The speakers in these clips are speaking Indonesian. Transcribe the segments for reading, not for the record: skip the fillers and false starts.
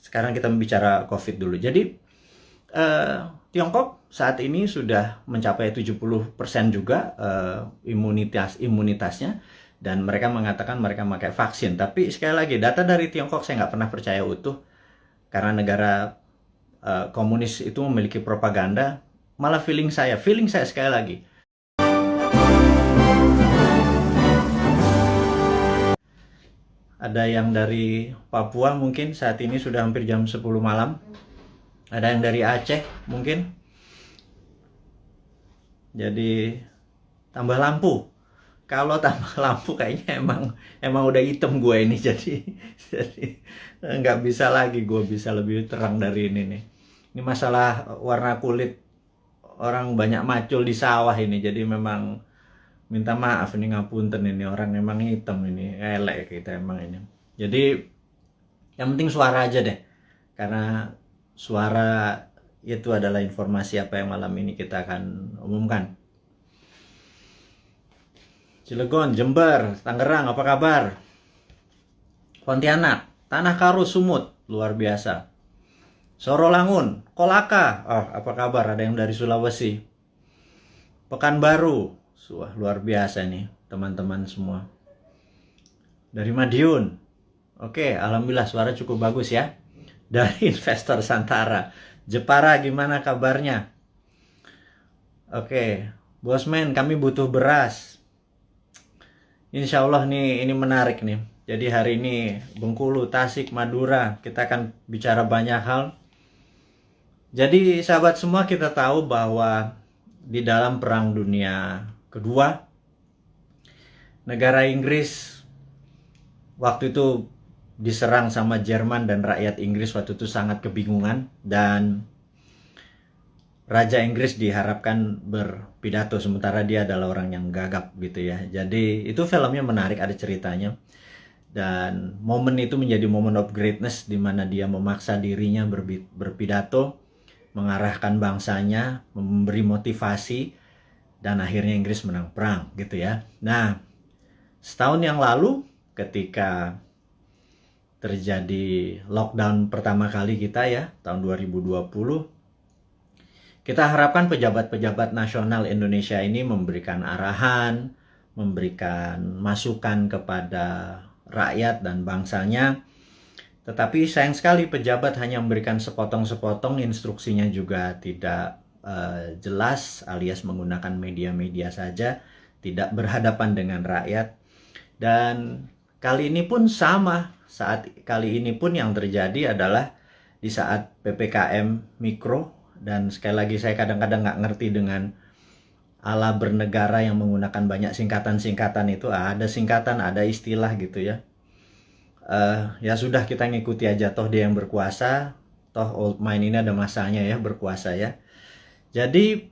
sekarang kita bicara COVID dulu. Jadi Tiongkok saat ini sudah mencapai 70% juga imunitasnya, dan mereka mengatakan mereka memakai vaksin. Tapi sekali lagi, data dari Tiongkok saya nggak pernah percaya utuh, karena negara komunis itu memiliki propaganda. Malah feeling saya sekali lagi, ada yang dari Papua mungkin saat ini sudah hampir jam 10 malam. Ada yang dari Aceh mungkin. Jadi tambah lampu. Kalau tambah lampu kayaknya emang udah hitam gue ini, jadi nggak bisa lagi gue bisa lebih terang dari ini nih. Ini masalah warna kulit, orang banyak macul di sawah ini, jadi memang minta maaf ini, ngapunten ini, orang emang hitam ini, elek kita emang ini. Jadi yang penting suara aja deh, karena suara itu adalah informasi apa yang malam ini kita akan umumkan. Cilegon, Jember, Tangerang, apa kabar? Pontianak, Tanah Karo, Sumut, luar biasa. Sorolangun, Kolaka, apa kabar? Ada yang dari Sulawesi. Pekanbaru, wah luar biasa nih teman-teman semua. Dari Madiun, oke, alhamdulillah suara cukup bagus ya. Dari investor Santara, Jepara, gimana kabarnya? Oke, Bosman, kami butuh beras. Insya Allah nih, ini menarik nih. Jadi hari ini Bengkulu, Tasik, Madura, kita akan bicara banyak hal. Jadi sahabat semua, kita tahu bahwa di dalam Perang Dunia Kedua, negara Inggris waktu itu diserang sama Jerman, dan rakyat Inggris waktu itu sangat kebingungan, dan Raja Inggris diharapkan berpidato sementara dia adalah orang yang gagap gitu ya. Jadi itu filmnya menarik, ada ceritanya, dan momen itu menjadi momen of greatness di mana dia memaksa dirinya berpidato, mengarahkan bangsanya, memberi motivasi, dan akhirnya Inggris menang perang gitu ya. Nah, setahun yang lalu ketika terjadi lockdown pertama kali kita ya, tahun 2020, kita harapkan pejabat-pejabat nasional Indonesia ini memberikan arahan, memberikan masukan kepada rakyat dan bangsanya. Tetapi sayang sekali pejabat hanya memberikan sepotong-sepotong, instruksinya juga tidak jelas, alias menggunakan media-media saja, tidak berhadapan dengan rakyat. Dan kali ini pun sama. Kali ini pun yang terjadi adalah di saat PPKM Mikro, dan sekali lagi saya kadang-kadang nggak ngerti dengan ala bernegara yang menggunakan banyak singkatan-singkatan itu. Ada singkatan, ada istilah gitu ya. Ya sudah, kita ngikuti aja, toh dia yang berkuasa, toh old mind ini ada masanya ya berkuasa ya. Jadi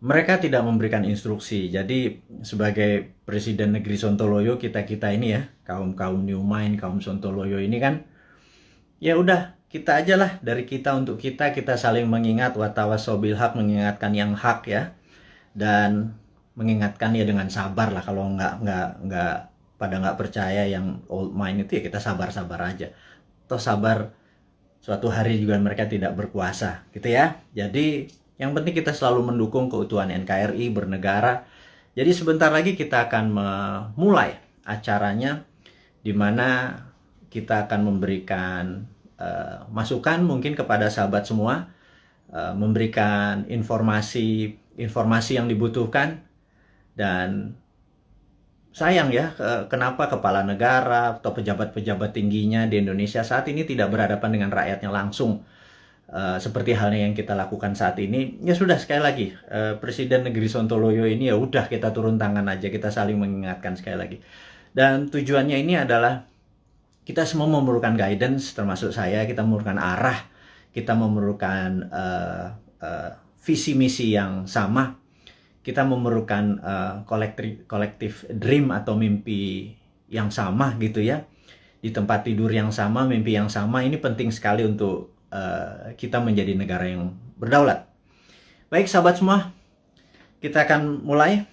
mereka tidak memberikan instruksi. Jadi sebagai Presiden Negeri Sontoloyo, kita ini ya, kaum New Mind, kaum Sontoloyo ini kan, ya udah kita aja lah, dari kita untuk kita saling mengingat, watawasaw bil haq, mengingatkan yang hak ya, dan mengingatkan ya dengan sabar lah. Kalau nggak percaya yang old mind itu, ya kita sabar aja. Toh sabar, suatu hari juga mereka tidak berkuasa gitu ya. Jadi yang penting kita selalu mendukung keutuhan NKRI, bernegara. Jadi sebentar lagi kita akan memulai acaranya, di mana kita akan memberikan masukan mungkin kepada sahabat semua, memberikan informasi yang dibutuhkan. Dan sayang ya, kenapa kepala negara atau pejabat-pejabat tingginya di Indonesia saat ini tidak berhadapan dengan rakyatnya langsung, seperti halnya yang kita lakukan saat ini. Ya sudah, sekali lagi, Presiden Negeri Sontoloyo ini ya udah, kita turun tangan aja, kita saling mengingatkan sekali lagi. Dan tujuannya ini adalah kita semua memerlukan guidance, termasuk saya. Kita memerlukan arah, kita memerlukan visi misi yang sama, kita memerlukan collective dream atau mimpi yang sama gitu ya, di tempat tidur yang sama, mimpi yang sama. Ini penting sekali untuk kita menjadi negara yang berdaulat. Baik sahabat semua, kita akan mulai.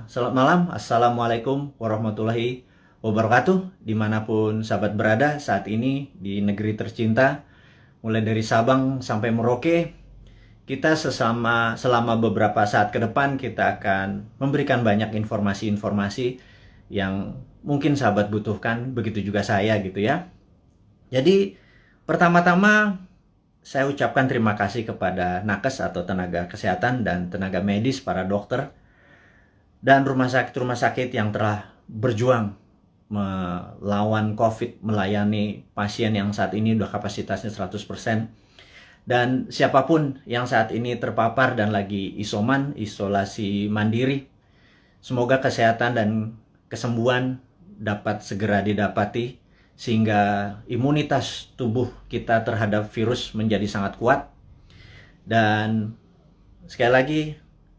Selamat malam, assalamualaikum warahmatullahi wabarakatuh, dimanapun sahabat berada saat ini di negeri tercinta, mulai dari Sabang sampai Merauke. Kita selama beberapa saat ke depan kita akan memberikan banyak informasi-informasi yang mungkin sahabat butuhkan, begitu juga saya gitu ya. Jadi pertama-tama saya ucapkan terima kasih kepada nakes atau tenaga kesehatan dan tenaga medis, para dokter dan rumah sakit-rumah sakit yang telah berjuang melawan COVID, melayani pasien yang saat ini udah kapasitasnya 100%. Dan siapapun yang saat ini terpapar dan lagi isolasi mandiri, semoga kesehatan dan kesembuhan dapat segera didapati sehingga imunitas tubuh kita terhadap virus menjadi sangat kuat. Dan sekali lagi,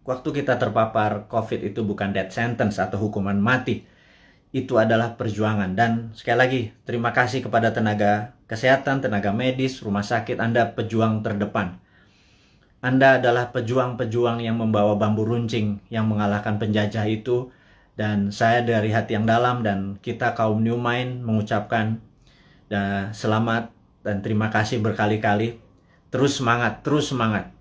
waktu kita terpapar COVID itu bukan death sentence atau hukuman mati. Itu adalah perjuangan. Dan sekali lagi, terima kasih kepada tenaga kesehatan, tenaga medis, rumah sakit. Anda pejuang terdepan. Anda adalah pejuang-pejuang yang membawa bambu runcing yang mengalahkan penjajah itu. Dan saya dari hati yang dalam dan kita kaum New Mind mengucapkan selamat dan terima kasih berkali-kali. Terus semangat, terus semangat.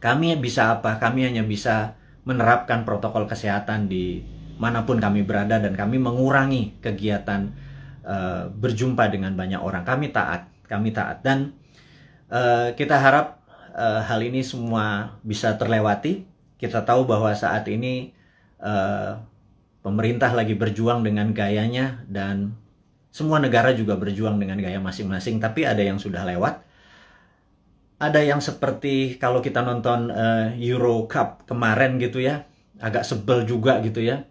Kami bisa apa? Kami hanya bisa menerapkan protokol kesehatan di manapun kami berada dan kami mengurangi kegiatan berjumpa dengan banyak orang. Kami taat dan kita harap hal ini semua bisa terlewati. Kita tahu bahwa saat ini pemerintah lagi berjuang dengan gayanya dan semua negara juga berjuang dengan gaya masing-masing, tapi ada yang sudah lewat. Ada yang seperti kalau kita nonton Euro Cup kemarin gitu ya, agak sebel juga gitu ya.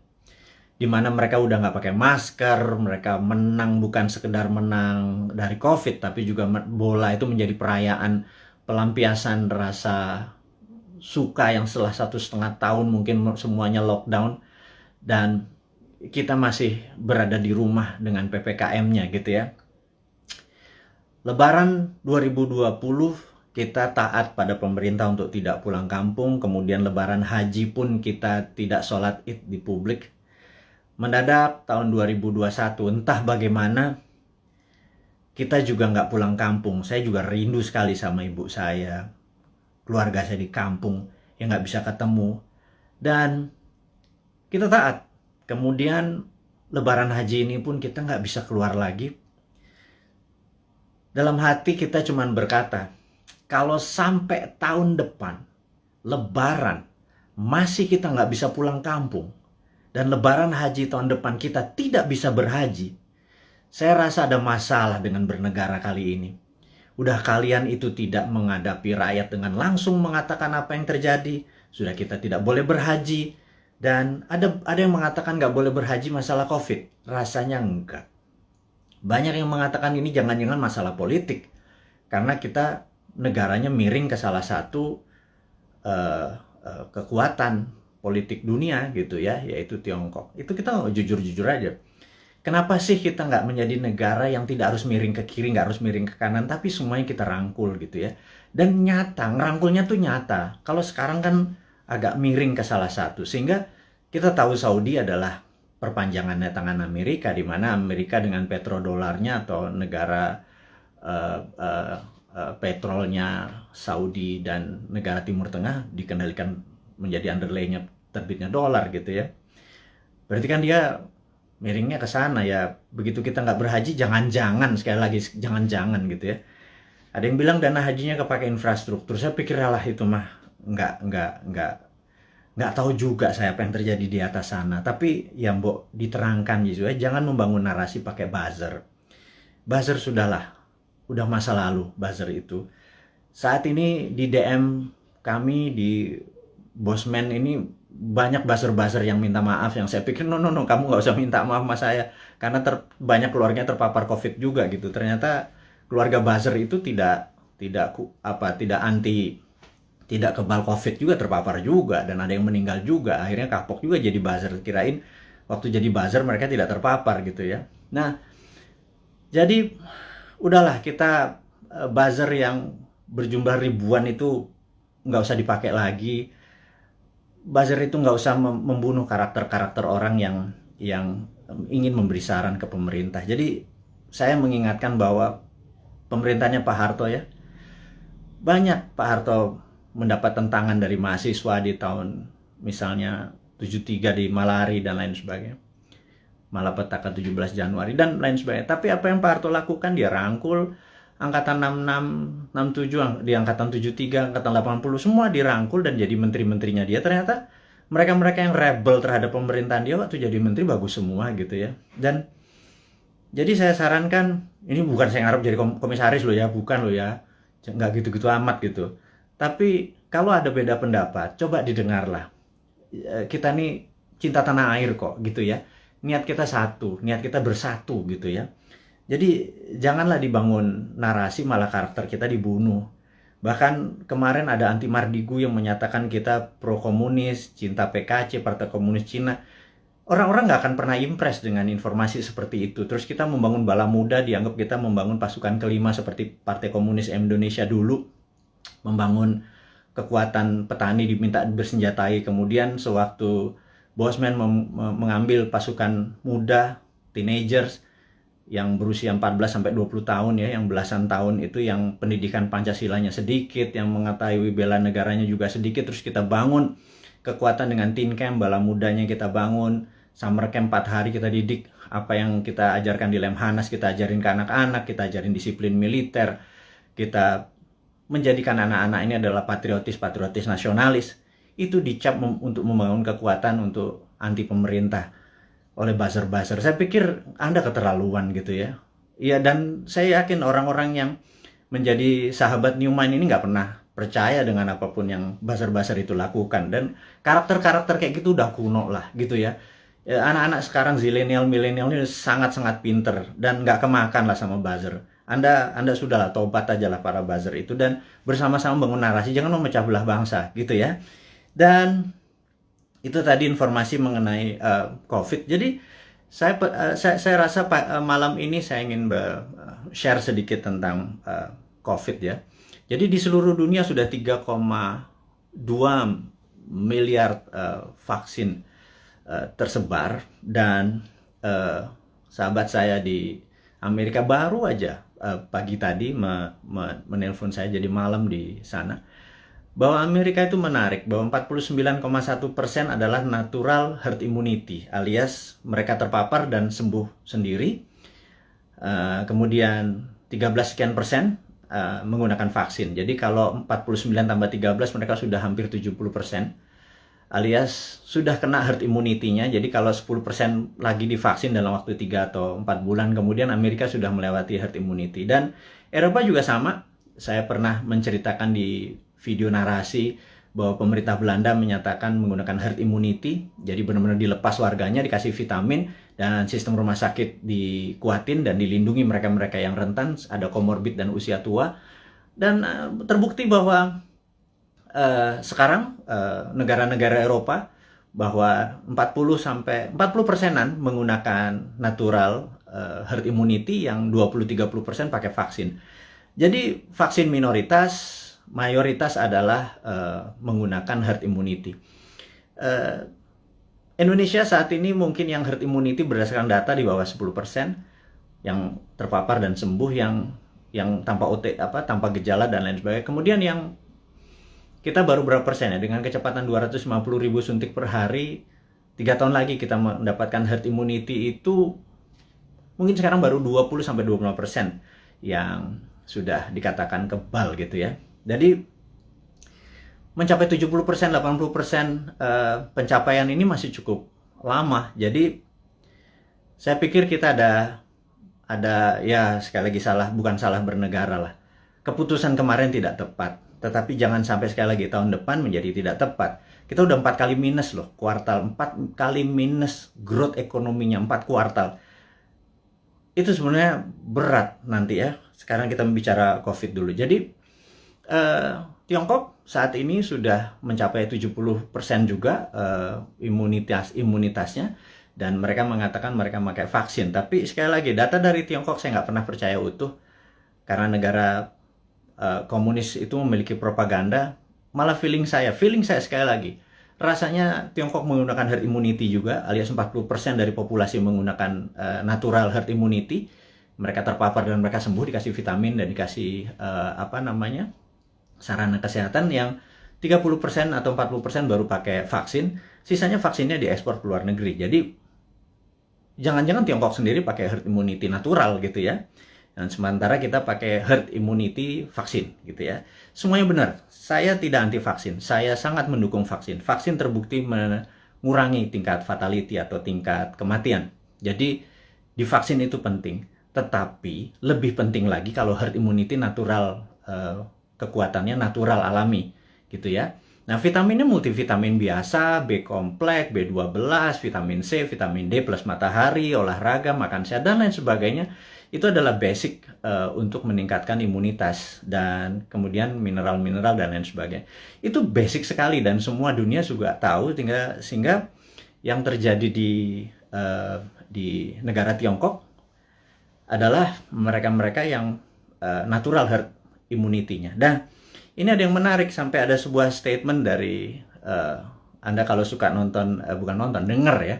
Dimana mereka udah nggak pakai masker, mereka menang bukan sekedar menang dari COVID, tapi juga bola itu menjadi perayaan pelampiasan rasa suka yang setelah 1,5 tahun mungkin semuanya lockdown. Dan kita masih berada di rumah dengan PPKM-nya gitu ya. Lebaran 2020 kita taat pada pemerintah untuk tidak pulang kampung, kemudian lebaran haji pun kita tidak sholat id di publik. Mendadak tahun 2021, entah bagaimana, kita juga nggak pulang kampung. Saya juga rindu sekali sama ibu saya, keluarga saya di kampung yang nggak bisa ketemu. Dan kita taat. Kemudian lebaran haji ini pun kita nggak bisa keluar lagi. Dalam hati kita cuman berkata, kalau sampai tahun depan, lebaran, masih kita nggak bisa pulang kampung, dan lebaran haji tahun depan kita tidak bisa berhaji, saya rasa ada masalah dengan bernegara kali ini. Udah kalian itu tidak menghadapi rakyat dengan langsung mengatakan apa yang terjadi, sudah kita tidak boleh berhaji, dan ada yang mengatakan nggak boleh berhaji masalah COVID. Rasanya enggak. Banyak yang mengatakan ini jangan-jangan masalah politik, karena kita negaranya miring ke salah satu kekuatan politik dunia gitu ya, yaitu Tiongkok. Itu kita jujur-jujur aja. Kenapa sih kita nggak menjadi negara yang tidak harus miring ke kiri, nggak harus miring ke kanan, tapi semuanya kita rangkul gitu ya. Dan nyata, ngerangkulnya tuh nyata. Kalau sekarang kan agak miring ke salah satu, sehingga kita tahu Saudi adalah perpanjangannya tangan Amerika, di mana Amerika dengan petrodolarnya atau negara petrolnya Saudi dan negara Timur Tengah dikendalikan menjadi underlay-nya terbitnya dolar gitu ya. Berarti kan dia miringnya ke sana ya. Begitu kita nggak berhaji, jangan-jangan, sekali lagi jangan-jangan gitu ya. Ada yang bilang dana hajinya kepake infrastruktur. Saya pikir lah itu mah nggak tahu juga saya apa yang terjadi di atas sana. Tapi ya mbok diterangkan gitu ya. Jangan membangun narasi pakai buzzer. Buzzer sudahlah. Udah masa lalu buzzer itu. Saat ini di DM kami di Bosman ini banyak buzzer-buzzer yang minta maaf, yang saya pikir no kamu nggak usah minta maaf sama saya karena banyak keluarganya terpapar COVID juga gitu. Ternyata keluarga buzzer itu tidak kebal COVID juga, terpapar juga, dan ada yang meninggal juga. Akhirnya kapok juga jadi buzzer, kirain waktu jadi buzzer mereka tidak terpapar gitu ya. Nah, jadi udahlah, kita buzzer yang berjumlah ribuan itu nggak usah dipakai lagi. Buzzer itu nggak usah membunuh karakter-karakter orang yang ingin memberi saran ke pemerintah. Jadi saya mengingatkan bahwa pemerintahnya Pak Harto ya, banyak Pak Harto mendapat tentangan dari mahasiswa di tahun misalnya 73 di Malari dan lain sebagainya, malapetaka 17 Januari dan lain sebagainya. Tapi apa yang Pak Harto lakukan, dia rangkul angkatan 66, 67, di angkatan 73, angkatan 80, semua dirangkul dan jadi menteri-menterinya dia. Ternyata mereka-mereka yang rebel terhadap pemerintahan dia waktu jadi menteri bagus semua gitu ya. Dan jadi saya sarankan, ini bukan saya ngarep jadi komisaris loh ya, bukan loh ya, nggak gitu-gitu amat gitu. Tapi kalau ada beda pendapat, coba didengarlah. Kita nih cinta tanah air kok gitu ya. Niat kita satu, niat kita bersatu gitu ya. Jadi janganlah dibangun narasi malah karakter kita dibunuh. Bahkan kemarin ada Anti Mardigu yang menyatakan kita pro komunis, cinta PKC, Partai Komunis Cina. Orang-orang nggak akan pernah impress dengan informasi seperti itu. Terus kita membangun bala muda, dianggap kita membangun pasukan kelima seperti Partai Komunis Indonesia dulu. Membangun kekuatan petani diminta bersenjatai. Kemudian sewaktu Bosman mengambil pasukan muda, teenagers, yang berusia 14 sampai 20 tahun ya, yang belasan tahun itu yang pendidikan Pancasilanya sedikit, yang mengetahui bela negaranya juga sedikit, terus kita bangun kekuatan dengan teen camp, bala mudanya kita bangun, summer camp 4 hari kita didik apa yang kita ajarkan di Lemhanas, kita ajarin ke anak-anak, kita ajarin disiplin militer, kita menjadikan anak-anak ini adalah patriotis nasionalis. Itu dicap untuk membangun kekuatan untuk anti pemerintah oleh buzzer-buzzer. Saya pikir Anda keterlaluan gitu ya. Iya, dan saya yakin orang-orang yang menjadi sahabat Newman ini nggak pernah percaya dengan apapun yang buzzer-buzzer itu lakukan. Dan karakter-karakter kayak gitu udah kuno lah gitu ya. Anak-anak sekarang zilenial, milenial ini sangat-sangat pinter dan nggak kemakan lah sama buzzer. Anda sudahlah tobat aja lah para buzzer itu dan bersama-sama bangun narasi, jangan memecah belah bangsa gitu ya. Dan itu tadi informasi mengenai COVID. Jadi saya rasa malam ini saya ingin share sedikit tentang COVID ya. Jadi di seluruh dunia sudah 3,2 miliar vaksin tersebar dan sahabat saya di Amerika baru aja pagi tadi menelpon saya, jadi malam di sana, bahwa Amerika itu menarik, bahwa 49,1% adalah natural herd immunity, alias mereka terpapar dan sembuh sendiri. Kemudian 13 sekian persen menggunakan vaksin. Jadi kalau 49 tambah 13 mereka sudah hampir 70%, alias sudah kena herd immunity-nya. Jadi kalau 10% lagi divaksin dalam waktu 3 atau 4 bulan, kemudian Amerika sudah melewati herd immunity. Dan Eropa juga sama. Saya pernah menceritakan di video narasi bahwa pemerintah Belanda menyatakan menggunakan herd immunity, jadi benar-benar dilepas warganya, dikasih vitamin, dan sistem rumah sakit dikuatin dan dilindungi mereka-mereka yang rentan, ada komorbid dan usia tua. Dan terbukti bahwa sekarang negara-negara Eropa bahwa 40% menggunakan natural herd immunity, yang 20-30% pakai vaksin. Jadi vaksin minoritas, mayoritas adalah menggunakan herd immunity. Indonesia saat ini mungkin yang herd immunity berdasarkan data di bawah 10% yang terpapar dan sembuh, yang tanpa gejala dan lain sebagainya. Kemudian yang kita baru berapa persen ya, dengan kecepatan 250.000 suntik per hari, 3 tahun lagi kita mendapatkan herd immunity itu mungkin sekarang baru 20-25% yang sudah dikatakan kebal gitu ya. Jadi mencapai 70%, 80% pencapaian ini masih cukup lama. Jadi saya pikir kita ada ya, sekali lagi bukan salah bernegara lah. Keputusan kemarin tidak tepat, tetapi jangan sampai sekali lagi tahun depan menjadi tidak tepat. Kita udah 4 kali minus loh, kuartal 4 kali minus growth ekonominya, 4 kuartal. Itu sebenarnya berat nanti ya. Sekarang kita bicara COVID dulu. Jadi Tiongkok saat ini sudah mencapai 70% juga imunitasnya, dan mereka mengatakan mereka pakai vaksin. Tapi sekali lagi, data dari Tiongkok saya nggak pernah percaya utuh, karena negara komunis itu memiliki propaganda. Malah feeling saya sekali lagi, rasanya Tiongkok menggunakan herd immunity juga, alias 40% dari populasi menggunakan natural herd immunity. Mereka terpapar dan mereka sembuh, dikasih vitamin dan dikasih sarana kesehatan. Yang 30% atau 40% baru pakai vaksin, sisanya vaksinnya diekspor ke luar negeri. Jadi jangan-jangan Tiongkok sendiri pakai herd immunity natural gitu ya. Dan sementara kita pakai herd immunity vaksin gitu ya. Semuanya benar. Saya tidak anti vaksin. Saya sangat mendukung vaksin. Vaksin terbukti mengurangi tingkat fatality atau tingkat kematian. Jadi divaksin itu penting. Tetapi lebih penting lagi kalau herd immunity natural, kekuatannya natural alami gitu ya. Nah, vitaminnya multivitamin biasa, B kompleks, B12, vitamin C, vitamin D plus matahari, olahraga, makan sehat, dan lain sebagainya. Itu adalah basic untuk meningkatkan imunitas, dan kemudian mineral-mineral dan lain sebagainya. Itu basic sekali dan semua dunia juga tahu, sehingga yang terjadi di negara Tiongkok adalah mereka-mereka yang natural herd immunity-nya. Dan ini ada yang menarik, sampai ada sebuah statement dari Anda kalau suka nonton, denger ya.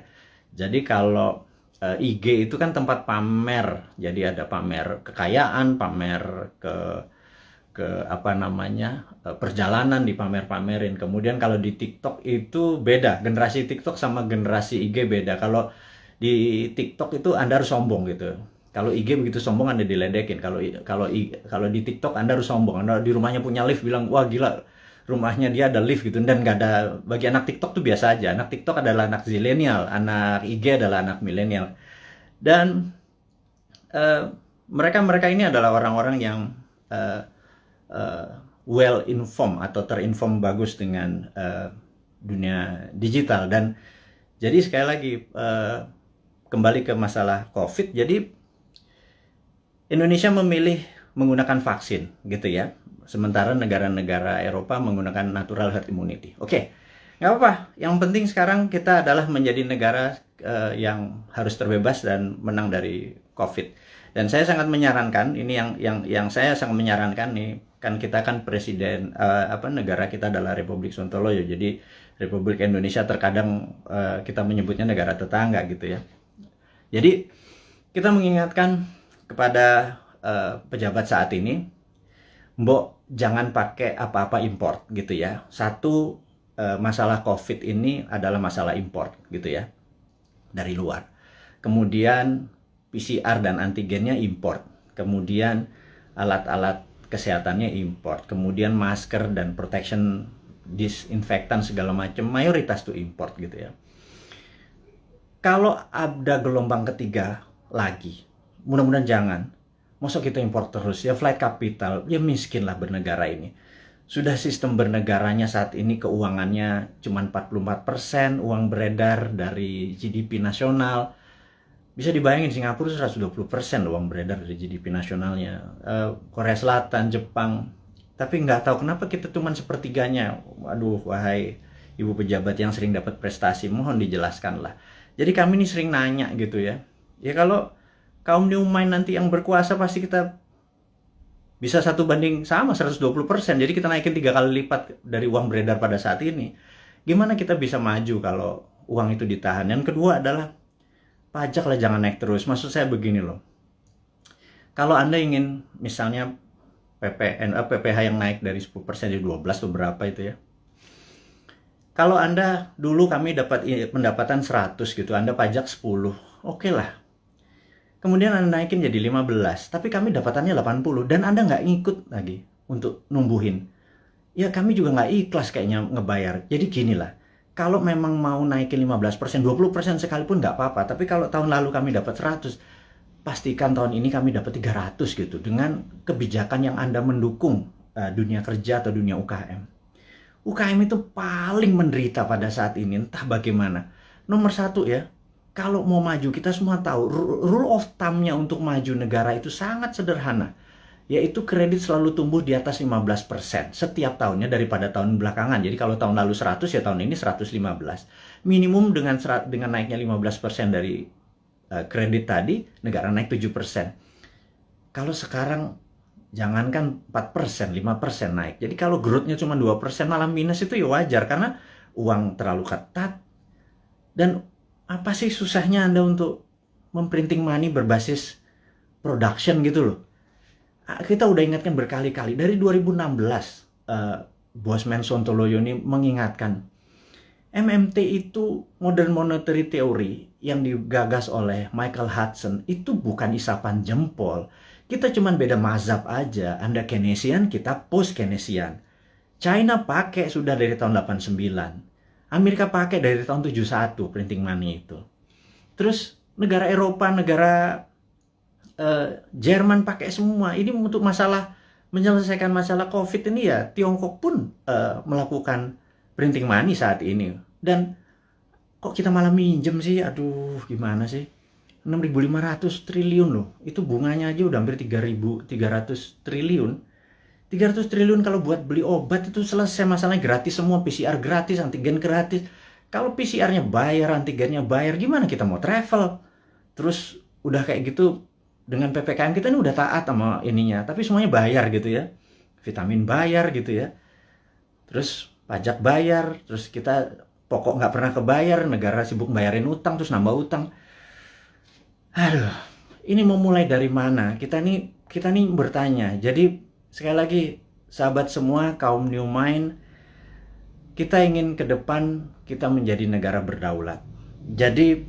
Jadi kalau IG itu kan tempat pamer, jadi ada pamer kekayaan, pamer perjalanan dipamer-pamerin. Kemudian kalau di TikTok itu beda, generasi TikTok sama generasi IG beda. Kalau di TikTok itu Anda harus sombong gitu. Kalau IG begitu sombong Anda diledekin. Kalau di TikTok Anda harus sombong. Anda di rumahnya punya lift, bilang wah gila, rumahnya dia ada lift gitu. Dan nggak ada, bagi anak TikTok tuh biasa aja. Anak TikTok adalah anak zilenial, anak IG adalah anak milenial. Dan mereka ini adalah orang-orang yang well informed atau terinform bagus dengan dunia digital. Dan jadi sekali lagi kembali ke masalah COVID. Jadi Indonesia memilih menggunakan vaksin gitu ya, sementara negara-negara Eropa menggunakan natural herd immunity. Oke, nggak apa-apa. Yang penting sekarang kita adalah menjadi negara yang harus terbebas dan menang dari COVID. Dan saya sangat menyarankan, ini yang saya sangat menyarankan nih, kan kita kan presiden, negara kita adalah Republik Sontoloyo. Jadi Republik Indonesia terkadang kita menyebutnya negara tetangga gitu ya. Jadi kita mengingatkan kepada pejabat saat ini, mbok jangan pakai apa-apa import gitu ya. Satu, masalah COVID ini adalah masalah import gitu ya, dari luar. Kemudian PCR dan antigennya import. Kemudian alat-alat kesehatannya import. Kemudian masker dan protection disinfektan segala macam mayoritas tuh import gitu ya. Kalau ada gelombang ketiga lagi, mudah-mudahan jangan. Masa kita impor terus ya, flight capital, ya miskin lah bernegara ini. Sudah sistem bernegaranya saat ini keuangannya cuma 44% uang beredar dari GDP nasional. Bisa dibayangin Singapura 120% uang beredar dari GDP nasionalnya. Korea Selatan, Jepang. Tapi nggak tahu kenapa kita cuma sepertiganya. Waduh, wahai ibu pejabat yang sering dapat prestasi, mohon dijelaskan lah. Jadi kami ini sering nanya gitu ya. Ya kalau kaum New Mind nanti yang berkuasa, pasti kita bisa 1:120. Jadi kita naikin 3 kali lipat dari uang beredar pada saat ini. Gimana kita bisa maju kalau uang itu ditahan? Yang kedua adalah pajak lah jangan naik terus. Maksud saya begini loh. Kalau Anda ingin misalnya PPH yang naik dari 10% jadi 12 atau berapa itu ya. Kalau Anda dulu kami dapat pendapatan 100 gitu, Anda pajak 10. Oke lah. Kemudian Anda naikin jadi 15, tapi kami dapatannya 80 dan Anda nggak ngikut lagi untuk numbuhin. Ya kami juga nggak ikhlas kayaknya ngebayar. Jadi gini lah, kalau memang mau naikin 15%, 20% sekalipun nggak apa-apa. Tapi kalau tahun lalu kami dapat 100, pastikan tahun ini kami dapat 300 gitu. Dengan kebijakan yang Anda mendukung dunia kerja atau dunia UKM. UKM itu paling menderita pada saat ini, entah bagaimana. Nomor satu ya, kalau mau maju, kita semua tahu rule of thumb-nya untuk maju negara itu sangat sederhana, yaitu kredit selalu tumbuh di atas 15% setiap tahunnya daripada tahun belakangan. Jadi kalau tahun lalu 100 ya tahun ini 115. Minimum dengan naiknya 15% dari kredit tadi, negara naik 7%. Kalau sekarang jangankan 4%, 5% naik. Jadi kalau growth-nya cuma 2% malah minus, itu ya wajar karena uang terlalu ketat. Dan apa sih susahnya Anda untuk memprinting money berbasis production gitu loh. Kita udah ingatkan berkali-kali. Dari 2016, Bosman Sontoloyo ini mengingatkan, MMT itu Modern Monetary Theory yang digagas oleh Michael Hudson itu bukan isapan jempol. Kita cuman beda mazhab aja. Anda Keynesian, kita post-Keynesian. China pakai sudah dari tahun 89. Amerika pakai dari tahun 71 printing money itu. Terus negara Eropa, negara Jerman pakai semua. Ini untuk menyelesaikan masalah COVID ini ya, Tiongkok pun melakukan printing money saat ini. Dan kok kita malah minjem sih? Aduh, gimana sih? 6.500 triliun loh. Itu bunganya aja udah hampir 3.300 triliun. 300 triliun kalau buat beli obat itu selesai masalahnya, gratis semua, PCR gratis, antigen gratis. Kalau PCR-nya bayar, antigennya bayar, gimana kita mau travel? Terus udah kayak gitu, dengan PPKM kita ini udah taat sama ininya, tapi semuanya bayar gitu ya. Vitamin bayar gitu ya. Terus pajak bayar, terus kita pokok nggak pernah kebayar, negara sibuk bayarin utang, terus nambah utang. Aduh, ini mau mulai dari mana? Kita nih bertanya. Jadi sekali lagi, sahabat semua, kaum New Mind, kita ingin ke depan kita menjadi negara berdaulat. Jadi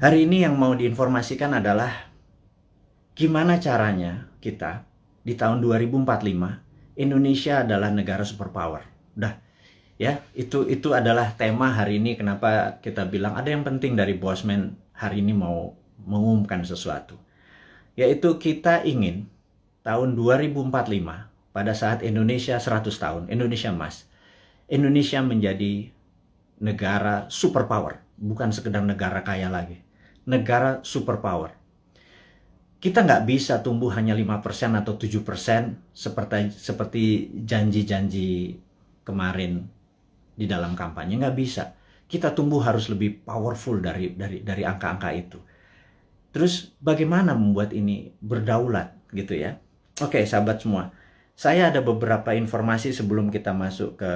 hari ini yang mau diinformasikan adalah gimana caranya kita di tahun 2045 Indonesia adalah negara superpower. Udah ya, itu adalah tema hari ini. Kenapa kita bilang ada yang penting dari Bosman hari ini mau mengumumkan sesuatu. Yaitu kita ingin tahun 2045 pada saat Indonesia 100 tahun, Indonesia Emas, Indonesia menjadi negara superpower, bukan sekedar negara kaya lagi. Negara superpower. Kita nggak bisa tumbuh hanya 5% atau 7% seperti janji-janji kemarin di dalam kampanye. Nggak bisa. Kita tumbuh harus lebih powerful dari angka-angka itu. Terus bagaimana membuat ini berdaulat gitu ya? Oke, sahabat semua. Saya ada beberapa informasi sebelum kita masuk ke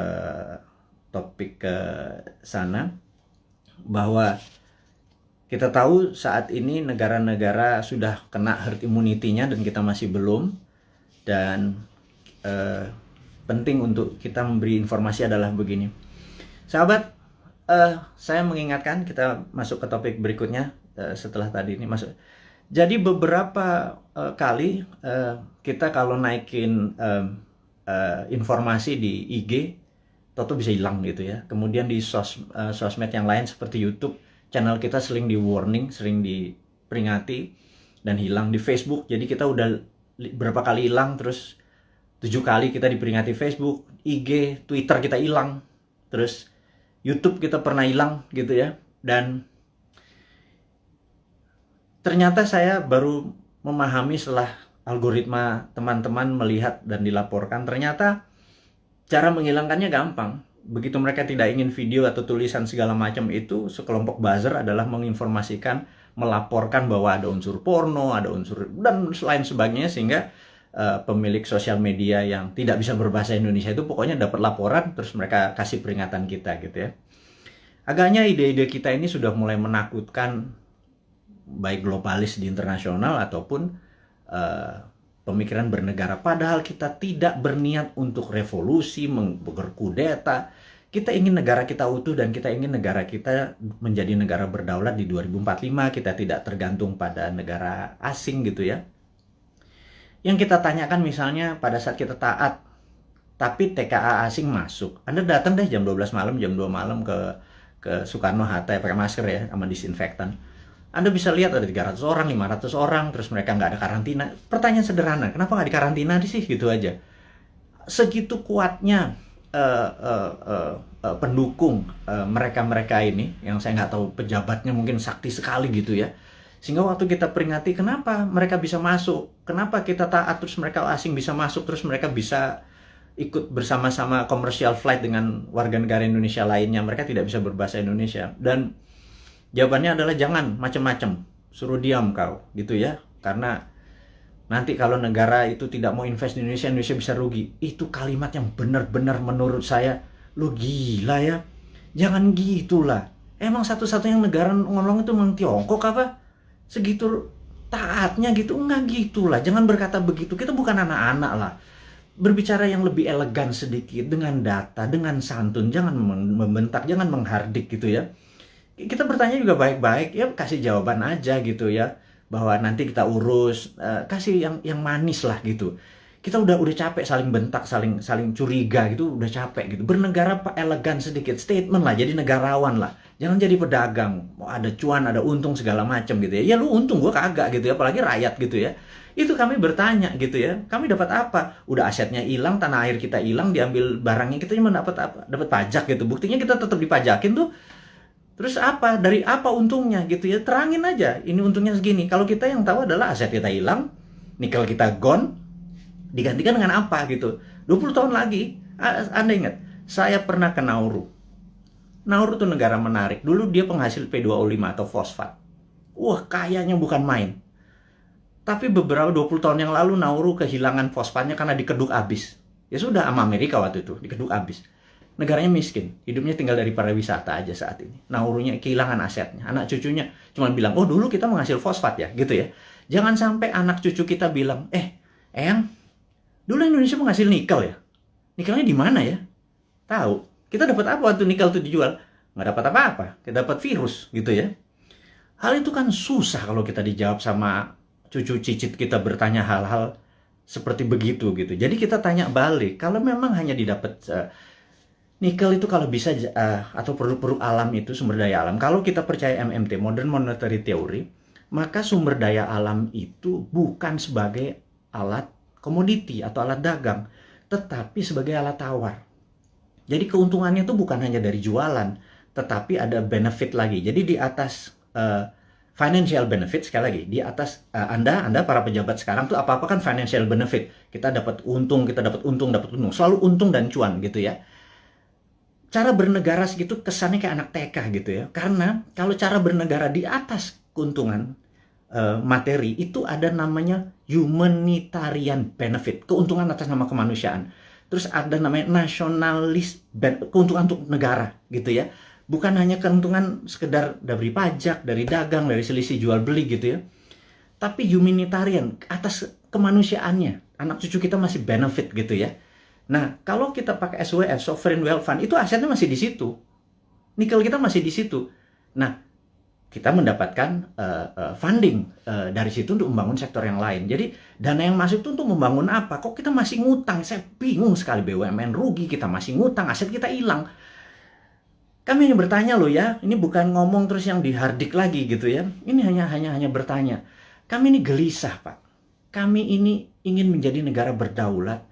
topik ke sana, bahwa kita tahu saat ini negara-negara sudah kena herd immunity-nya dan kita masih belum. Dan penting untuk kita memberi informasi adalah begini. Sahabat, saya mengingatkan kita masuk ke topik berikutnya setelah tadi ini masuk. Jadi beberapa kali kita kalau naikin informasi di IG, toto bisa hilang gitu ya. Kemudian di sosmed yang lain seperti YouTube, channel kita sering di warning, sering diperingati dan hilang. Di Facebook, jadi kita udah berapa kali hilang, terus 7 kali kita diperingati Facebook, IG, Twitter kita hilang, terus YouTube kita pernah hilang gitu ya. Dan ternyata saya baru memahami setelah algoritma teman-teman melihat dan dilaporkan, ternyata cara menghilangkannya gampang. Begitu mereka tidak ingin video atau tulisan segala macam itu, sekelompok buzzer adalah menginformasikan, melaporkan bahwa ada unsur porno, ada unsur dan lain sebagainya, sehingga pemilik sosial media yang tidak bisa berbahasa Indonesia itu pokoknya dapat laporan, terus mereka kasih peringatan kita gitu ya. Agaknya ide-ide kita ini sudah mulai menakutkan baik globalis di internasional ataupun pemikiran bernegara. Padahal kita tidak berniat untuk revolusi, berkudeta. Kita ingin negara kita utuh dan kita ingin negara kita menjadi negara berdaulat di 2045. Kita tidak tergantung pada negara asing gitu ya. Yang kita tanyakan misalnya pada saat kita taat, tapi TKA asing masuk. Anda datang deh jam 12 malam, jam 2 malam ke Soekarno-Hatta pakai masker ya, sama disinfektan. Anda bisa lihat ada 300 orang, 500 orang, terus mereka nggak ada karantina. Pertanyaan sederhana, kenapa nggak dikarantina sih? Gitu aja. Segitu kuatnya pendukung mereka-mereka ini, yang saya nggak tahu pejabatnya mungkin sakti sekali gitu ya. Sehingga waktu kita peringati, kenapa mereka bisa masuk? Kenapa kita taat, terus mereka asing bisa masuk, terus mereka bisa ikut bersama-sama commercial flight dengan warga negara Indonesia lainnya. Mereka tidak bisa berbahasa Indonesia. Dan jawabannya adalah jangan macam-macam, suruh diam kau gitu ya. Karena nanti kalau negara itu tidak mau invest di Indonesia, Indonesia bisa rugi. Itu kalimat yang benar-benar menurut saya Lu gila ya. Jangan gitulah. Emang satu-satunya negara ngomong itu memang Tiongkok apa? Segitu taatnya gitu? Enggak gitulah. Jangan berkata begitu. Kita bukan anak-anak lah. Berbicara yang lebih elegan sedikit, dengan data, dengan santun. Jangan membentak, jangan menghardik gitu ya. Kita bertanya juga baik-baik, ya kasih jawaban aja gitu ya. Bahwa nanti kita urus, kasih yang manis lah gitu. Kita udah capek saling bentak, saling curiga gitu, udah capek gitu. Bernegara elegan sedikit, statement lah, jadi negarawan lah. Jangan jadi pedagang, mau ada cuan, ada untung segala macam gitu ya. Ya lu untung, gua kagak gitu ya, apalagi rakyat gitu ya. Itu kami bertanya gitu ya. Kami dapat apa? Udah asetnya hilang, tanah air kita hilang, diambil barangnya, kita cuma dapat apa? Dapat pajak gitu. Buktinya kita tetap dipajakin tuh. Terus apa? Dari apa untungnya gitu ya? Terangin aja. Ini untungnya segini. Kalau kita yang tahu adalah aset kita hilang, nikel kita gone, digantikan dengan apa gitu. 20 tahun lagi, Anda ingat, saya pernah ke Nauru. Nauru itu negara menarik. Dulu dia penghasil P2O5 atau fosfat. Wah, kayanya bukan main. Tapi beberapa 20 tahun yang lalu Nauru kehilangan fosfatnya karena dikeduk habis. Ya sudah, sama Amerika waktu itu, dikeduk habis. Negaranya miskin, hidupnya tinggal dari pariwisata aja saat ini. Naurunya kehilangan asetnya. Anak cucunya cuma bilang, oh dulu kita menghasil fosfat ya, gitu ya. Jangan sampai anak cucu kita bilang, Eyang, dulu Indonesia menghasil nikel ya? Nikelnya di mana ya? Tahu. Kita dapat apa waktu nikel itu dijual? Nggak dapat apa-apa. Kita dapat virus gitu ya. Hal itu kan susah kalau kita dijawab sama cucu cicit kita bertanya hal-hal seperti begitu gitu. Jadi kita tanya balik. Kalau memang hanya didapat nikel itu kalau bisa atau produk-produk alam itu sumber daya alam. Kalau kita percaya MMT, Modern Monetary Theory, maka sumber daya alam itu bukan sebagai alat komoditi atau alat dagang, tetapi sebagai alat tawar. Jadi keuntungannya itu bukan hanya dari jualan, tetapi ada benefit lagi. Jadi di atas financial benefit, sekali lagi, di atas Anda para pejabat sekarang tuh apa-apa kan financial benefit. Kita dapat untung, dapat untung. Selalu untung dan cuan gitu ya. Cara bernegara segitu kesannya kayak anak TK gitu ya. Karena kalau cara bernegara di atas keuntungan materi itu ada namanya humanitarian benefit, keuntungan atas nama kemanusiaan. Terus ada namanya nasionalis, keuntungan untuk negara gitu ya. Bukan hanya keuntungan sekedar dari pajak, dari dagang, dari selisih jual beli gitu ya. Tapi humanitarian atas kemanusiaannya. Anak cucu kita masih benefit gitu ya. Nah, kalau kita pakai SWF, Sovereign Wealth Fund, itu asetnya masih di situ. Nikel kita masih di situ. Nah, kita mendapatkan funding dari situ untuk membangun sektor yang lain. Jadi dana yang masuk itu untuk membangun apa? Kok kita masih ngutang? Saya bingung sekali. BUMN rugi, kita masih ngutang, aset kita hilang. Kami hanya bertanya loh ya. Ini bukan ngomong terus yang dihardik lagi gitu ya. Ini hanya bertanya. Kami ini gelisah Pak. Kami ini ingin menjadi negara berdaulat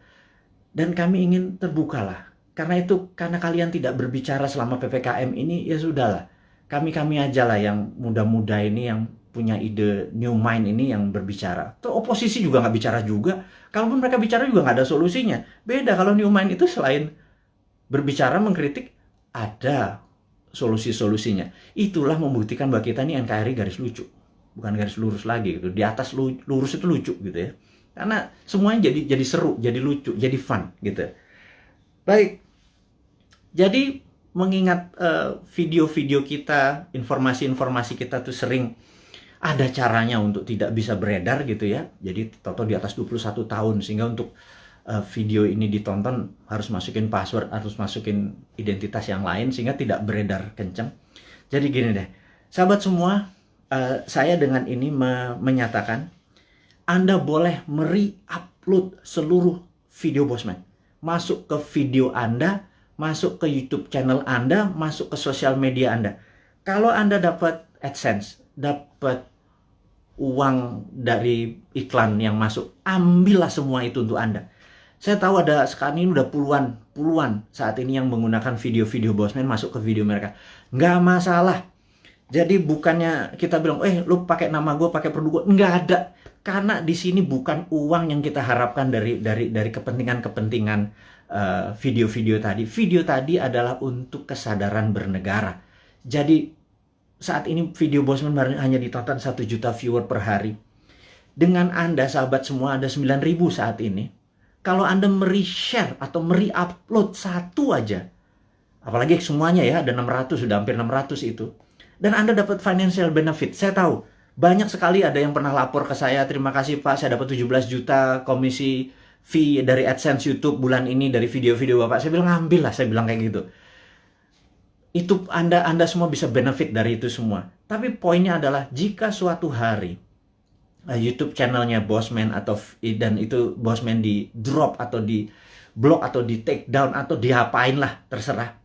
dan kami ingin terbukalah. Karena kalian tidak berbicara selama PPKM ini, ya sudahlah. Kami aja lah yang muda-muda ini yang punya ide new mind ini yang berbicara. Tuh oposisi juga nggak bicara juga. Kalaupun mereka bicara juga nggak ada solusinya. Beda kalau new mind itu selain berbicara mengkritik, ada solusi-solusinya. Itulah membuktikan bahwa kita ini NKRI garis lucu. Bukan garis lurus lagi gitu. Di atas lurus itu lucu gitu ya. Karena semuanya jadi seru, jadi lucu, jadi fun gitu. Baik. Jadi mengingat video-video kita, informasi-informasi kita tuh sering ada caranya untuk tidak bisa beredar gitu ya. Jadi toto di atas 21 tahun sehingga untuk video ini ditonton harus masukin password, harus masukin identitas yang lain sehingga tidak beredar kenceng. Jadi gini deh, sahabat semua, saya dengan ini menyatakan Anda boleh upload seluruh video Bosman. Masuk ke video Anda, masuk ke YouTube channel Anda, masuk ke sosial media Anda. Kalau Anda dapat AdSense, dapat uang dari iklan yang masuk, ambillah semua itu untuk Anda. Saya tahu ada sekarang ini udah puluhan saat ini yang menggunakan video-video Bosman masuk ke video mereka. Nggak masalah. Jadi bukannya kita bilang, lu pakai nama gue, pakai produk gue. Nggak ada. Karena di sini bukan uang yang kita harapkan dari kepentingan-kepentingan video-video tadi. Video tadi adalah untuk kesadaran bernegara. Jadi saat ini video Bosman hanya ditonton 1 juta viewer per hari. Dengan Anda sahabat semua ada 9.000 saat ini. Kalau Anda share atau upload satu aja, Apalagi semuanya ya, ada 600, sudah hampir 600 itu. Dan Anda dapat financial benefit. Saya tahu, banyak sekali ada yang pernah lapor ke saya, terima kasih Pak, saya dapat 17 juta komisi fee dari AdSense YouTube bulan ini dari video-video Bapak. Saya bilang, ambil lah, saya bilang kayak gitu. Itu Anda semua bisa benefit dari itu semua. Tapi poinnya adalah, jika suatu hari YouTube channelnya Bossman dan itu Bossman di drop atau di block atau di take down atau diapain lah, terserah.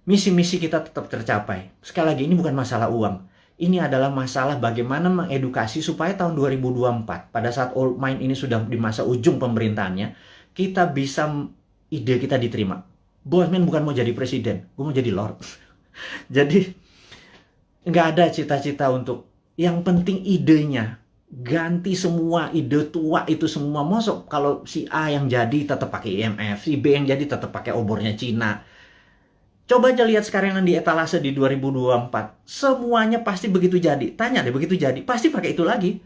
Misi-misi kita tetap tercapai. Sekali lagi, ini bukan masalah uang. Ini adalah masalah bagaimana mengedukasi supaya tahun 2024, pada saat Old Mind ini sudah di masa ujung pemerintahannya, kita bisa, ide kita diterima. Bossman bukan mau jadi presiden, gue mau jadi Lord. Jadi, nggak ada cita-cita untuk, yang penting idenya. Ganti semua ide tua itu semua. Masuk kalau si A yang jadi tetap pakai IMF, si B yang jadi tetap pakai obornya Cina. Coba aja lihat sekarang yang di etalase di 2024. Semuanya pasti begitu jadi. Tanya deh, begitu jadi, pasti pakai itu lagi.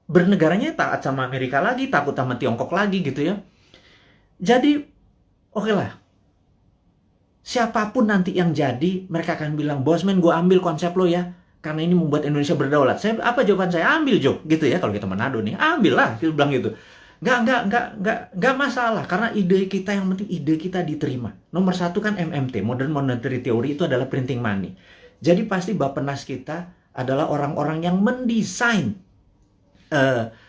Bernegaranya taat sama Amerika lagi, takut sama Tiongkok lagi gitu ya. Jadi, oke lah. Siapapun nanti yang jadi, mereka akan bilang, Bossman, gue ambil konsep lo ya. Karena ini membuat Indonesia berdaulat. Apa jawaban saya? Ambil, Jo. Gitu ya, kalau kita Manado nih. Ambil lah, kita bilang gitu. Nggak masalah, karena ide kita, yang penting ide kita diterima. Nomor satu kan MMT, Modern Monetary Theory, itu adalah printing money. Jadi pasti Bappenas kita adalah orang-orang yang mendesain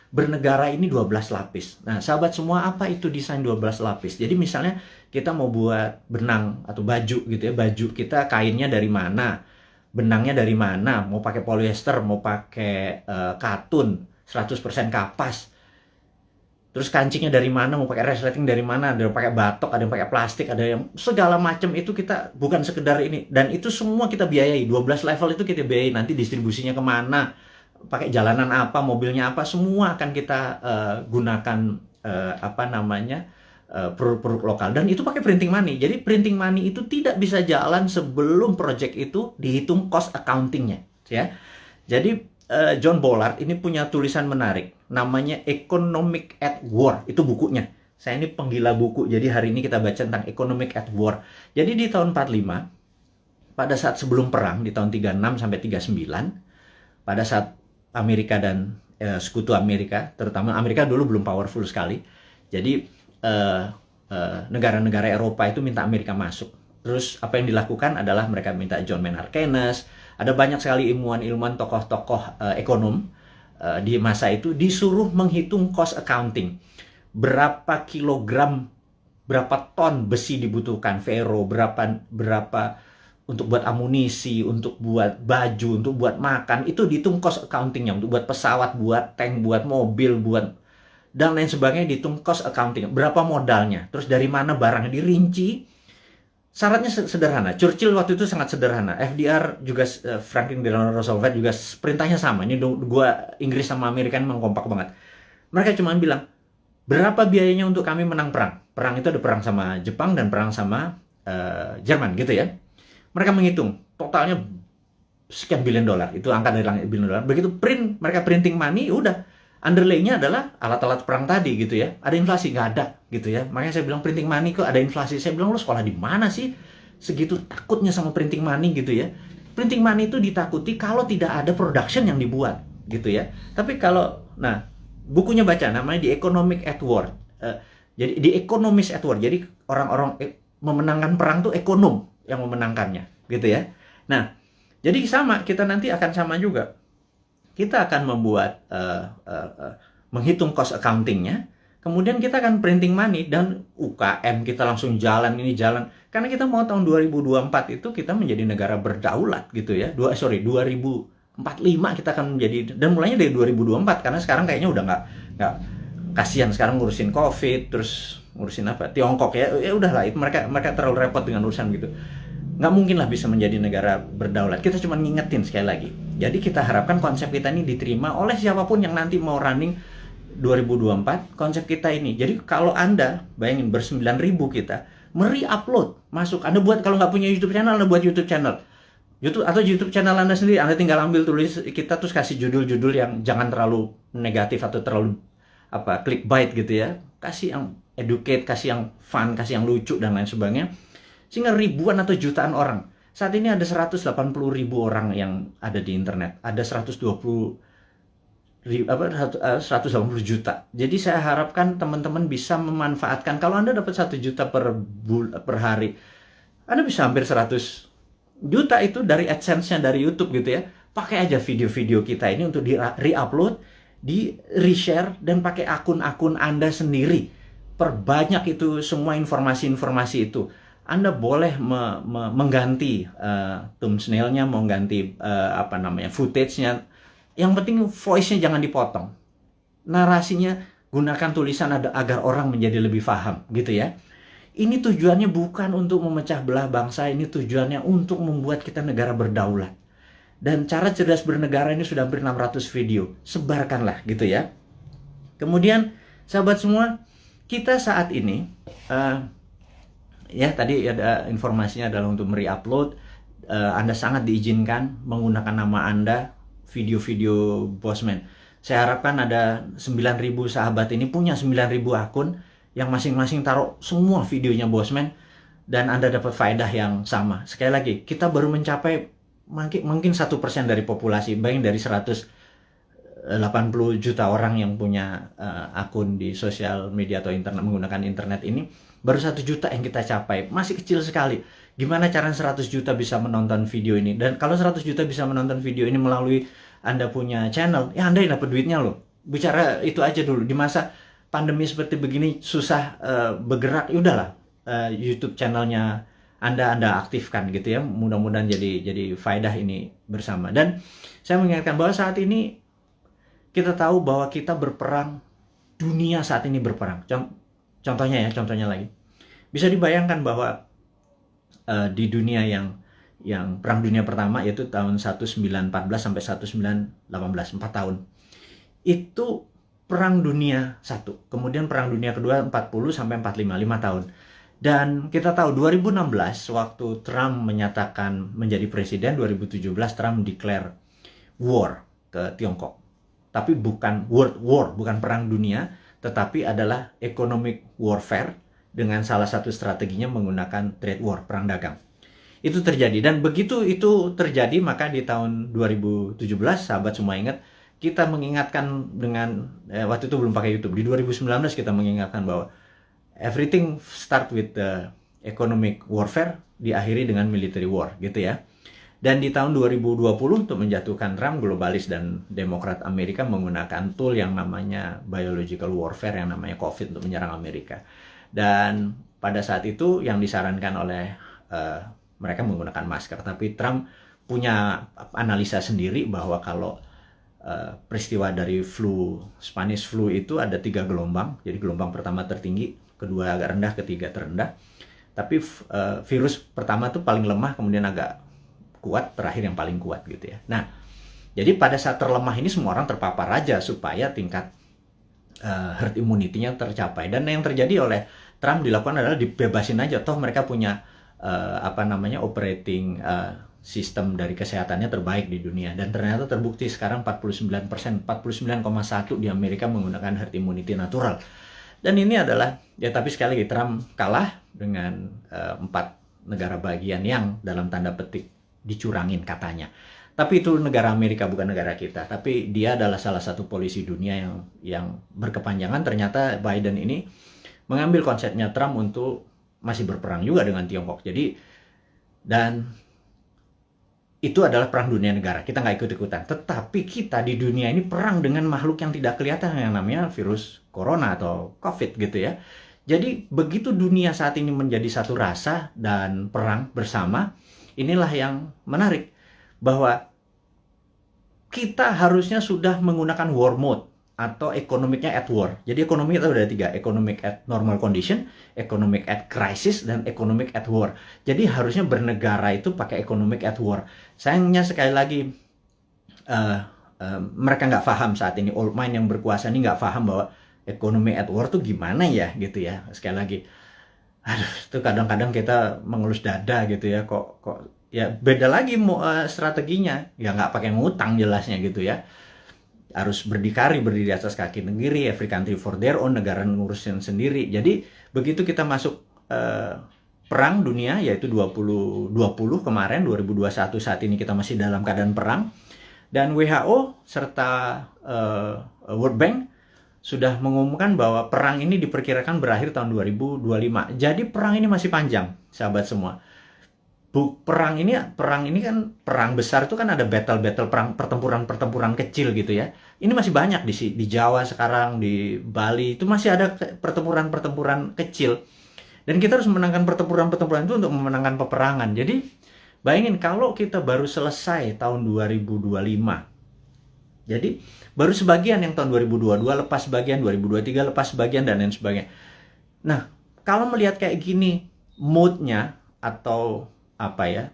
bernegara ini 12 lapis. Nah, sahabat semua, apa itu desain 12 lapis? Jadi misalnya kita mau buat benang atau baju gitu ya, baju kita kainnya dari mana, benangnya dari mana, mau pakai polyester, mau pakai katun, 100% kapas. Terus kancingnya dari mana, mau pakai resleting dari mana, ada yang pakai batok, ada yang pakai plastik, ada yang segala macam itu kita bukan sekedar ini. Dan itu semua kita biayai, 12 level itu kita biayai, nanti distribusinya kemana, pakai jalanan apa, mobilnya apa, semua akan kita gunakan produk-produk lokal. Dan itu pakai printing money. Jadi printing money itu tidak bisa jalan sebelum project itu dihitung cost accountingnya. Ya. Jadi John Bollard ini punya tulisan menarik, namanya Economic at War, itu bukunya. Saya ini penggila buku, jadi hari ini kita baca tentang Economic at War. Jadi di tahun 45, pada saat sebelum perang, di tahun 36 sampai 39, pada saat Amerika dan sekutu Amerika, terutama Amerika dulu belum powerful sekali, jadi negara-negara Eropa itu minta Amerika masuk. Terus apa yang dilakukan adalah mereka minta John Maynard Keynes, ada banyak sekali ilmuwan-ilmuwan, tokoh-tokoh ekonom di masa itu disuruh menghitung cost accounting. Berapa kilogram, berapa ton besi dibutuhkan, ferro, berapa untuk buat amunisi, untuk buat baju, untuk buat makan, itu dihitung cost accountingnya, untuk buat pesawat, buat tank, buat mobil, buat dan lain sebagainya, dihitung cost accounting. Berapa modalnya, terus dari mana barangnya dirinci. Syaratnya sederhana. Churchill waktu itu sangat sederhana. FDR juga, Franklin Delano Roosevelt juga perintahnya sama. Ini dua Inggris sama Amerika memang kompak banget. Mereka cuma bilang, berapa biayanya untuk kami menang perang? Perang itu ada perang sama Jepang dan perang sama Jerman gitu ya. Mereka menghitung totalnya sekian billion dolar. Itu angka dari langit billion dolar. Begitu mereka printing money, udah. Underlay-nya adalah alat-alat perang tadi gitu ya. Ada inflasi? Nggak ada gitu ya. Makanya saya bilang printing money kok ada inflasi. Saya bilang, lo sekolah di mana sih? Segitu takutnya sama printing money gitu ya. Printing money itu ditakuti kalau tidak ada production yang dibuat gitu ya. Tapi kalau, nah, bukunya baca, namanya The Economic at War. Jadi The Economist at War. Jadi orang-orang memenangkan perang tuh ekonom yang memenangkannya gitu ya. Nah, jadi sama, kita nanti akan sama juga. Kita akan membuat, menghitung cost accountingnya, kemudian kita akan printing money, dan UKM kita langsung jalan, karena kita mau tahun 2024 itu kita menjadi negara berdaulat gitu ya, 2045 kita akan menjadi, dan mulainya dari 2024, karena sekarang kayaknya udah nggak kasihan sekarang ngurusin COVID, terus ngurusin apa, Tiongkok ya udahlah, itu mereka terlalu repot dengan urusan gitu. Nggak mungkin lah bisa menjadi negara berdaulat. Kita cuma ngingetin sekali lagi. Jadi kita harapkan konsep kita ini diterima oleh siapapun yang nanti mau running 2024, konsep kita ini. Jadi kalau Anda, bayangin ber-9.000 kita, upload masuk. Anda buat, kalau nggak punya YouTube channel, Anda buat YouTube channel. YouTube channel Anda sendiri, Anda tinggal ambil tulis kita, terus kasih judul-judul yang jangan terlalu negatif atau terlalu clickbait gitu ya. Kasih yang educate, kasih yang fun, kasih yang lucu, dan lain sebagainya. Sehingga ribuan atau jutaan orang. Saat ini ada 180.000 orang yang ada di internet. Ada 180 juta. Jadi saya harapkan teman-teman bisa memanfaatkan. Kalau Anda dapat 1 juta per hari, Anda bisa hampir 100 juta itu dari AdSense-nya dari YouTube gitu ya. Pakai aja video-video kita ini untuk di re-upload, di reshare, dan pakai akun-akun Anda sendiri. Perbanyak itu semua informasi-informasi itu. Anda boleh mengganti thumbnail-nya, mengganti footage-nya. Yang penting voice-nya jangan dipotong. Narasinya gunakan tulisan agar orang menjadi lebih paham gitu ya. Ini tujuannya bukan untuk memecah belah bangsa, ini tujuannya untuk membuat kita negara berdaulat. Dan cara cerdas bernegara ini sudah hampir 600 video. Sebarkanlah gitu ya. Kemudian sahabat semua, kita saat ini ya tadi ada informasinya adalah untuk mereupload. Anda sangat diizinkan menggunakan nama Anda video-video Bosman. Saya harapkan ada 9.000 sahabat ini punya 9.000 akun yang masing-masing taruh semua videonya Bosman, dan Anda dapat faedah yang sama. Sekali lagi, kita baru mencapai mungkin 1% dari populasi. Bayangin dari 180 juta orang yang punya akun di sosial media atau internet, menggunakan internet ini, baru 1 juta yang kita capai. Masih kecil sekali. Gimana caranya 100 juta bisa menonton video ini? Dan kalau 100 juta bisa menonton video ini melalui Anda punya channel, ya Anda yang dapat duitnya loh. Bicara itu aja dulu. Di masa pandemi seperti begini susah bergerak, ya udahlah, YouTube channelnya Anda aktifkan gitu ya. Mudah-mudahan jadi faedah ini bersama. Dan saya mengingatkan bahwa saat ini kita tahu bahwa kita berperang, dunia saat ini berperang. Contohnya lagi, bisa dibayangkan bahwa di dunia yang perang dunia pertama, yaitu tahun 1914 sampai 1918, 4 tahun. Itu perang dunia 1. Kemudian perang dunia kedua 40 sampai 45, 5 tahun. Dan kita tahu 2016 waktu Trump menyatakan menjadi presiden, 2017 Trump declare war ke Tiongkok. Tapi bukan world war, bukan perang dunia, tetapi adalah economic warfare dengan salah satu strateginya menggunakan trade war, perang dagang. Itu terjadi, dan begitu itu terjadi maka di tahun 2017 sahabat semua ingat, kita mengingatkan dengan waktu itu belum pakai YouTube. Di 2019 kita mengingatkan bahwa everything start with the economic warfare, diakhiri dengan military war gitu ya. Dan di tahun 2020 untuk menjatuhkan Trump, globalis dan Demokrat Amerika menggunakan tool yang namanya biological warfare, yang namanya COVID, untuk menyerang Amerika. Dan pada saat itu yang disarankan oleh mereka menggunakan masker. Tapi Trump punya analisa sendiri bahwa kalau peristiwa dari Spanish flu itu ada 3 gelombang. Jadi gelombang pertama tertinggi, kedua agak rendah, ketiga terendah. Tapi virus pertama itu paling lemah, kemudian agak kuat, terakhir yang paling kuat gitu ya. Nah, jadi pada saat terlemah ini semua orang terpapar aja supaya tingkat herd immunity-nya tercapai. Dan yang terjadi oleh Trump dilakukan adalah dibebasin aja. Toh mereka punya operating sistem dari kesehatannya terbaik di dunia. Dan ternyata terbukti sekarang 49%, 49,1% di Amerika menggunakan herd immunity natural. Dan ini adalah, ya tapi sekali lagi Trump kalah dengan 4 negara bagian yang dalam tanda petik dicurangin katanya. Tapi itu negara Amerika, bukan negara kita. Tapi dia adalah salah satu polisi dunia yang berkepanjangan. Ternyata Biden ini mengambil konsepnya Trump untuk masih berperang juga dengan Tiongkok. Jadi, dan itu adalah perang dunia negara. Kita nggak ikut-ikutan. Tetapi kita di dunia ini perang dengan makhluk yang tidak kelihatan, yang namanya virus corona atau COVID gitu ya. Jadi begitu dunia saat ini menjadi satu rasa dan perang bersama, inilah yang menarik. Bahwa kita harusnya sudah menggunakan war mode atau ekonomiknya at war. Jadi ekonomi itu ada 3, economic at normal condition, economic at crisis, dan economic at war. Jadi harusnya bernegara itu pakai economic at war. Sayangnya sekali lagi mereka nggak paham saat ini, old mind yang berkuasa ini nggak paham bahwa economic at war tuh gimana ya gitu ya. Sekali lagi, aduh, itu kadang-kadang kita mengelus dada gitu ya, kok ya beda lagi strateginya, ya nggak pakai ngutang jelasnya gitu ya. Harus berdikari, berdiri di atas kaki sendiri, every country for their own, negara ngurusin sendiri. Jadi begitu kita masuk perang dunia, yaitu 2020 kemarin, 2021 saat ini kita masih dalam keadaan perang. Dan WHO serta World Bank sudah mengumumkan bahwa perang ini diperkirakan berakhir tahun 2025. Jadi perang ini masih panjang, sahabat semua. Perang ini kan perang besar itu kan ada battle perang, pertempuran kecil gitu ya. Ini masih banyak di Jawa sekarang, di Bali itu masih ada pertempuran kecil. Dan kita harus memenangkan pertempuran itu untuk memenangkan peperangan. Jadi bayangin kalau kita baru selesai tahun 2025. Jadi baru sebagian yang tahun 2022 lepas sebagian, 2023 lepas sebagian, dan lain sebagainya. Nah, kalau melihat kayak gini, moodnya atau apa ya,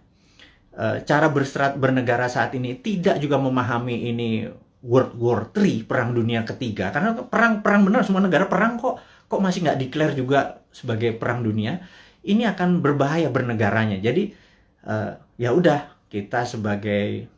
cara bernegara saat ini tidak juga memahami ini World War III, perang dunia ketiga, karena perang benar, semua negara perang kok masih nggak declare juga sebagai perang dunia. Ini akan berbahaya bernegaranya. Jadi ya udah, kita sebagai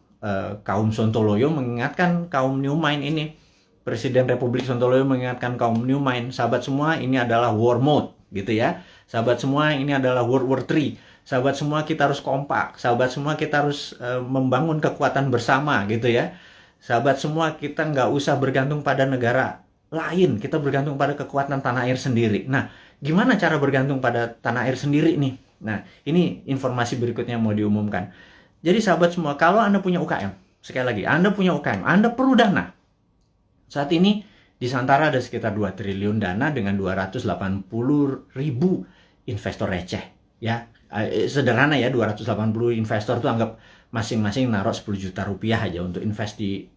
kaum Sontoloyo mengingatkan kaum New Mind ini, Presiden Republik Sontoloyo mengingatkan kaum New Mind, sahabat semua, ini adalah war mode gitu ya. Sahabat semua, ini adalah World War III. Sahabat semua, kita harus kompak. Sahabat semua, kita harus membangun kekuatan bersama gitu ya. Sahabat semua, kita nggak usah bergantung pada negara lain. Kita bergantung pada kekuatan tanah air sendiri. Nah, gimana cara bergantung pada tanah air sendiri nih? Nah, ini informasi berikutnya mau diumumkan. Jadi sahabat semua, kalau Anda punya UKM, sekali lagi, Anda punya UKM, Anda perlu dana. Saat ini di Santara ada sekitar 2 triliun dana dengan 280.000 investor receh. Ya, sederhana ya, 280 investor itu anggap masing-masing naruh 10 juta rupiah aja untuk invest di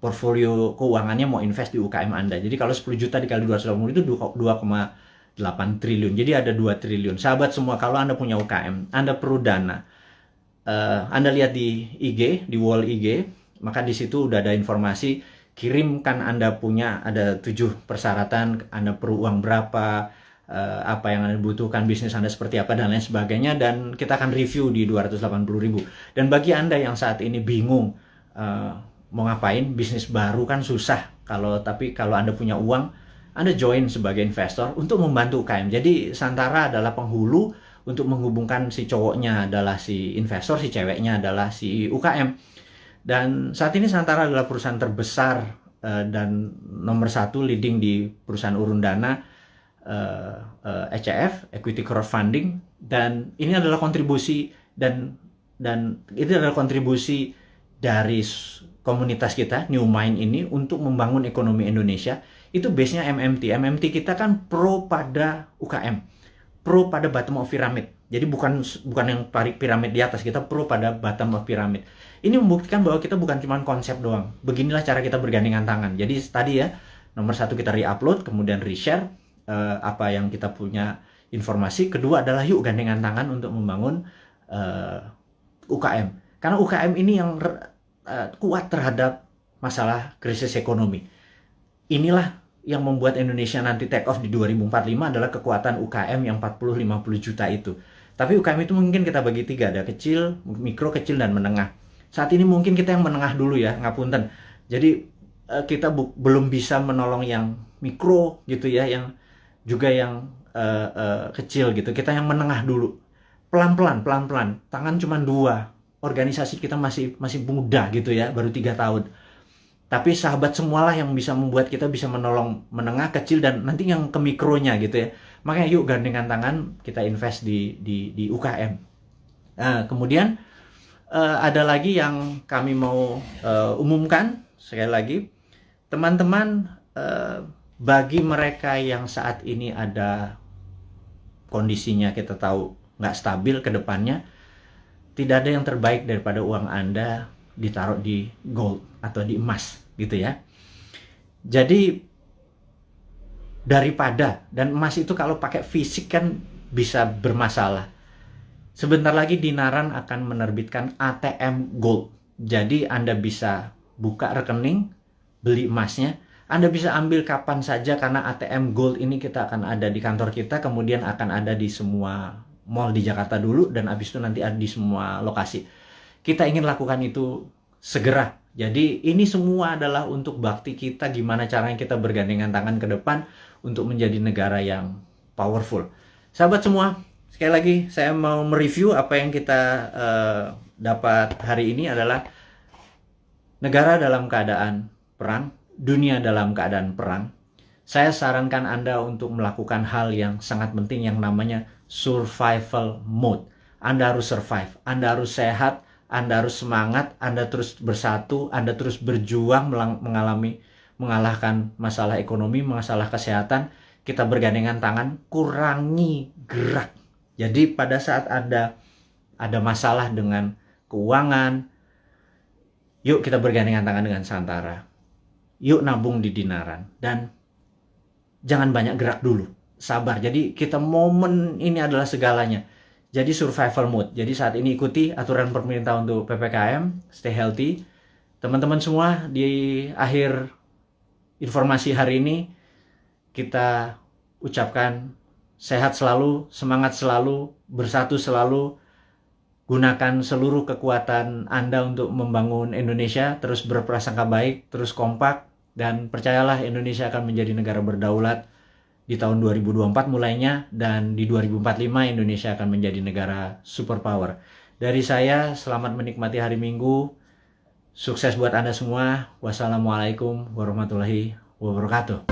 portfolio keuangannya, mau invest di UKM Anda. Jadi kalau 10 juta dikali 280 itu 2,8 triliun. Jadi ada 2 triliun. Sahabat semua, kalau Anda punya UKM, Anda perlu dana. Anda lihat di IG, di wall IG, maka di situ udah ada informasi, kirimkan Anda punya, ada 7 persyaratan, Anda perlu uang berapa, apa yang Anda butuhkan, bisnis Anda seperti apa, dan lain sebagainya, dan kita akan review di 280.000. Dan bagi Anda yang saat ini bingung mau ngapain, bisnis baru kan susah, tapi kalau Anda punya uang, Anda join sebagai investor untuk membantu UKM. Jadi Santara adalah penghulu untuk menghubungkan si cowoknya adalah si investor, si ceweknya adalah si UKM. Dan saat ini Santara adalah perusahaan terbesar dan nomor 1 leading di perusahaan urun dana ECF, Equity Crowdfunding, dan ini adalah kontribusi dan itu adalah kontribusi dari komunitas kita New Mind ini untuk membangun ekonomi Indonesia. Itu base-nya MMT kita kan pro pada UKM, pro pada bottom of pyramid. Jadi bukan yang piramid di atas, kita pro pada bottom of pyramid. Ini membuktikan bahwa kita bukan cuma konsep doang. Beginilah cara kita bergandengan tangan. Jadi tadi ya, nomor 1 kita re-upload, kemudian re-share apa yang kita punya informasi. Kedua adalah yuk gandengan tangan untuk membangun UKM. Karena UKM ini yang kuat terhadap masalah krisis ekonomi. Inilah yang membuat Indonesia nanti take off di 2045 adalah kekuatan UKM yang 40-50 juta itu. Tapi UKM itu mungkin kita bagi 3, ada kecil, mikro, kecil, dan menengah. Saat ini mungkin kita yang menengah dulu ya, ngapunten. Jadi kita belum bisa menolong yang mikro gitu ya, yang juga yang kecil gitu. Kita yang menengah dulu. Pelan-pelan. Tangan cuma 2. Organisasi kita masih muda gitu ya, baru 3 tahun. Tapi sahabat semualah yang bisa membuat kita bisa menolong menengah, kecil, dan nanti yang ke mikronya gitu ya. Makanya yuk gandengan tangan, kita invest di UKM. Nah, kemudian ada lagi yang kami mau umumkan sekali lagi, teman-teman, bagi mereka yang saat ini ada kondisinya kita tahu nggak stabil ke depannya, tidak ada yang terbaik daripada uang Anda ditaruh di gold atau di emas gitu ya. Jadi daripada, dan emas itu kalau pakai fisik kan bisa bermasalah. Sebentar lagi Dinaran akan menerbitkan ATM gold. Jadi Anda bisa buka rekening, beli emasnya. Anda bisa ambil kapan saja karena ATM gold ini kita akan ada di kantor kita, kemudian akan ada di semua mall di Jakarta dulu, dan habis itu nanti ada di semua lokasi. Kita ingin lakukan itu segera. Jadi ini semua adalah untuk bakti kita, gimana caranya kita bergandengan tangan ke depan untuk menjadi negara yang powerful. Sahabat semua, Sekali lagi saya mau mereview apa yang kita dapat hari ini adalah negara dalam keadaan perang, dunia dalam keadaan perang. Saya sarankan Anda untuk melakukan hal yang sangat penting yang namanya survival mode. Anda harus survive, Anda harus sehat, Anda harus semangat, Anda terus bersatu, Anda terus berjuang mengalahkan masalah ekonomi, masalah kesehatan. Kita bergandengan tangan, kurangi gerak. Jadi pada saat Anda ada masalah dengan keuangan, yuk kita bergandengan tangan dengan Santara. Yuk nabung di Dinaran. Dan jangan banyak gerak dulu. Sabar. Jadi kita momen ini adalah segalanya. Jadi survival mode. Jadi saat ini ikuti aturan pemerintah untuk PPKM. Stay healthy. Teman-teman semua, di akhir informasi hari ini, kita ucapkan sehat selalu, semangat selalu, bersatu selalu. Gunakan seluruh kekuatan Anda untuk membangun Indonesia, terus berprasangka baik, terus kompak, dan percayalah Indonesia akan menjadi negara berdaulat di tahun 2024 mulainya, dan di 2045 Indonesia akan menjadi negara superpower. Dari saya, selamat menikmati hari Minggu, sukses buat Anda semua, wassalamualaikum warahmatullahi wabarakatuh.